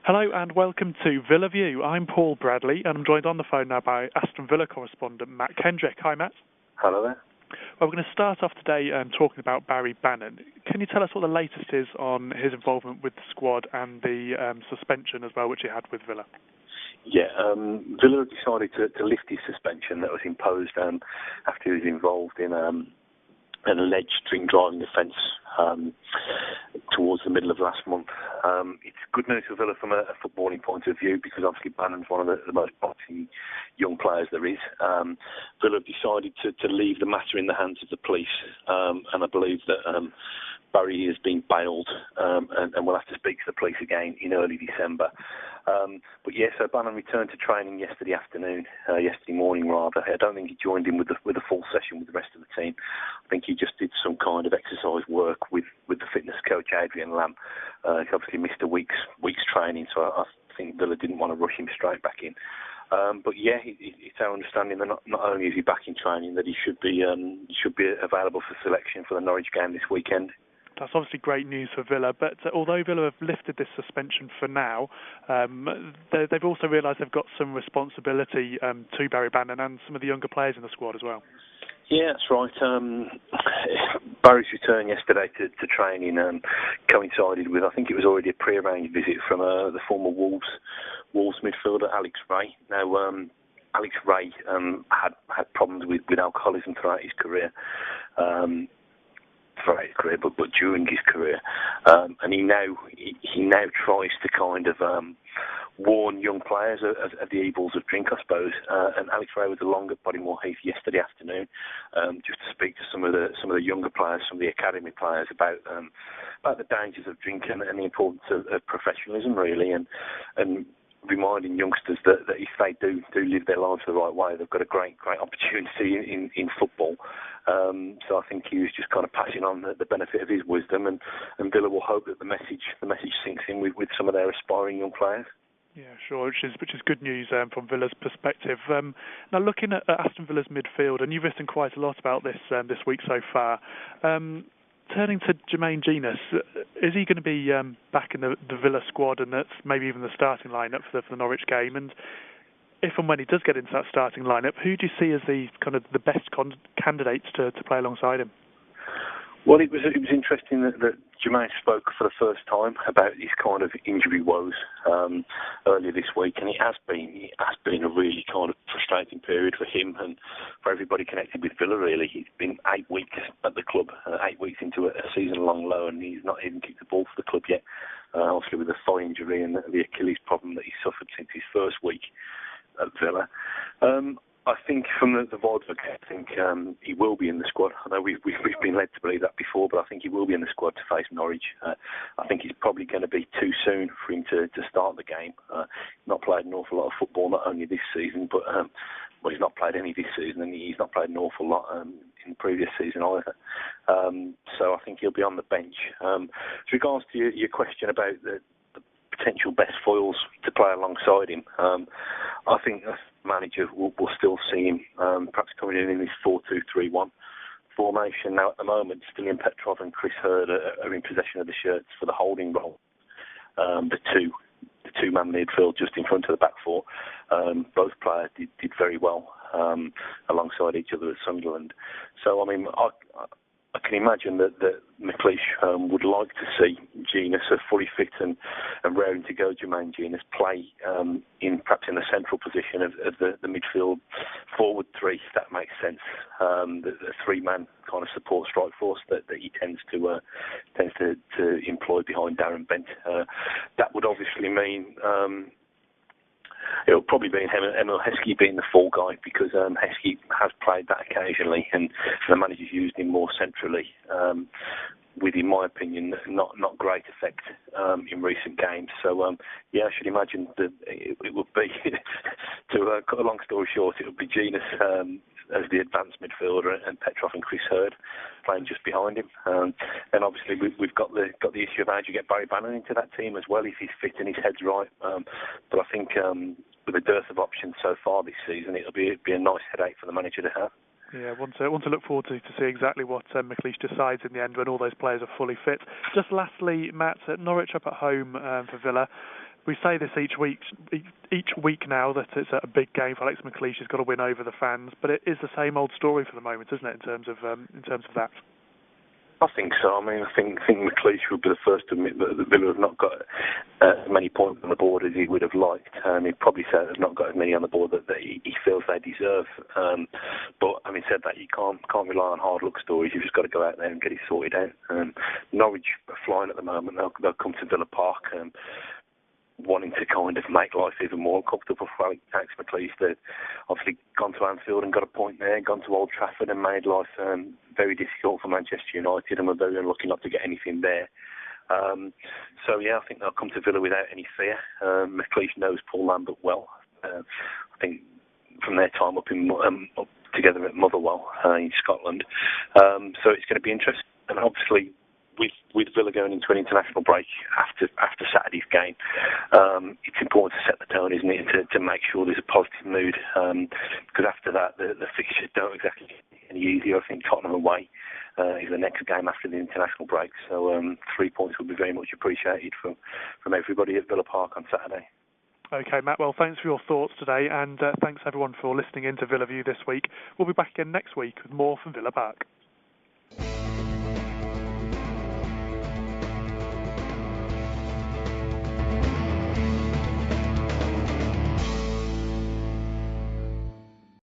Hello and welcome to Villa View. I'm Paul Bradley and I'm joined on the phone now by Aston Villa correspondent Matt Kendrick. Hi Matt. Hello there. Well, we're going to start off today talking about Barry Bannan. Can you tell us what the latest is on his involvement with the squad and the suspension as well, which he had with Villa? Yeah, Villa decided to lift his suspension that was imposed after he was involved in an alleged drink driving offence towards the middle of last month. It's good news for Villa from a footballing point of view because obviously Bannon's one of the most boxy young players there is. Villa have decided to leave the matter in the hands of the police, and I believe that Barry has been bailed and will have to speak to the police again in early December. But yeah, so Bannan returned to training yesterday morning rather. I don't think he joined in with a full session with the rest of the team. I think he just did some kind of exercise work with the fitness coach Adrian Lamb. He obviously missed a week's training, so I think Villa didn't want to rush him straight back in. But yeah, it's our understanding that not only is he back in training, that he should be available for selection for the Norwich game this weekend. That's obviously great news for Villa, but although Villa have lifted this suspension for now, they've also realised they've got some responsibility to Barry Bannan and some of the younger players in the squad as well. Yeah, that's right. Barry's return yesterday to training coincided with, I think it was already a pre-arranged visit from the former Wolves midfielder Alex Ray. Now, Alex Ray had problems with alcoholism throughout his career. But during his career, and he now tries to kind of warn young players of the evils of drink, I suppose. And Alex Ray was along at Bodymoor Heath yesterday afternoon, just to speak to some of the younger players, some of the academy players about the dangers of drink and the importance of professionalism, really, and reminding youngsters that if they do live their lives the right way, they've got a great opportunity in football. So I think he was just kind of passing on the benefit of his wisdom, and Villa will hope that the message sinks in with some of their aspiring young players. Yeah, sure, which is good news from Villa's perspective. Now, looking at Aston Villa's midfield, and you've written quite a lot about this week so far. Turning to Jermaine Jenas, is he going to be back in the Villa squad, and that's maybe even the starting lineup for the Norwich game? And if and when he does get into that starting lineup, who do you see as the kind of the best candidates to play alongside him? Well, it was interesting that Jermaine spoke for the first time about his kind of injury woes earlier this week, and it has been a really kind of frustrating period for him and for everybody connected with Villa. Really, he's been 8 weeks at the club, 8 weeks into a season-long loan, and he's not even kicked the ball for the club yet. Obviously, with the thigh injury and the Achilles problem that he suffered since his first week at Villa. I think from the vibes I think he will be in the squad. I know we've been led to believe that before, but I think he will be in the squad to face Norwich. I think it's probably going to be too soon for him to start the game. Not played an awful lot of football, not only this season, but he's not played any this season, and he's not played an awful lot in the previous season either. So I think he'll be on the bench. With regards to your question about the potential best foils to play alongside him, I think the manager will still see him perhaps coming in this 4-2-3-1 formation. Now at the moment, Stilian Petrov and Chris Hurd are in possession of the shirts for the holding role. The two-man midfield just in front of the back four. Both players did very well alongside each other at Sunderland. So I mean, I can imagine that McLeish would like to see Jenas, a fully fit and raring to go Jermaine Jenas, play perhaps in the central position of the midfield forward three, if that makes sense. The three-man kind of support strike force that he tends to employ behind Darren Bent. That would obviously mean it'll probably be Emil Heskey being the fall guy, because Heskey has played that occasionally, and the manager's used him more centrally, with, in my opinion, not great effect in recent games. So, I should imagine that it would be, to cut a long story short, it would be Jenas as the advanced midfielder and Petrov and Chris Hurd playing just behind him. And obviously we've got the issue of how do you get Barry Bannan into that team as well if he's fit and his head's right. But I think with a dearth of options so far this season, it'll be a nice headache for the manager to have. Yeah, want to look forward to see exactly what McLeish decides in the end when all those players are fully fit. Just lastly, Matt, Norwich up at home for Villa. We say this each week now, that it's a big game for Alex McLeish. He's got to win over the fans, but it is the same old story for the moment, isn't it? In terms of that. I think so. I mean, I think McLeish would be the first to admit that Villa have not got as many points on the board as he would have liked. He'd probably say they've not got as many on the board that he feels they deserve. But having said that, you can't rely on hard luck stories. You've just got to go out there and get it sorted out. Norwich are flying at the moment. They'll come to Villa Park. Wanting to kind of make life even more comfortable for Alex McLeish. They've obviously gone to Anfield and got a point there, gone to Old Trafford and made life very difficult for Manchester United, and were very unlucky not to get anything there. So yeah, I think they'll come to Villa without any fear. McLeish knows Paul Lambert well. I think from their time up together at Motherwell in Scotland. So it's going to be interesting, and obviously, with Villa going into an international break after Saturday's game, it's important to set the tone, isn't it, to make sure there's a positive mood, because after that the fixtures don't exactly get any easier. I think Tottenham away is the next game after the international break, so 3 points will be very much appreciated from everybody at Villa Park on Saturday. Okay, Matt, well, thanks for your thoughts today, and thanks everyone for listening in to Villa View this week. We'll be back again next week with more from Villa Park.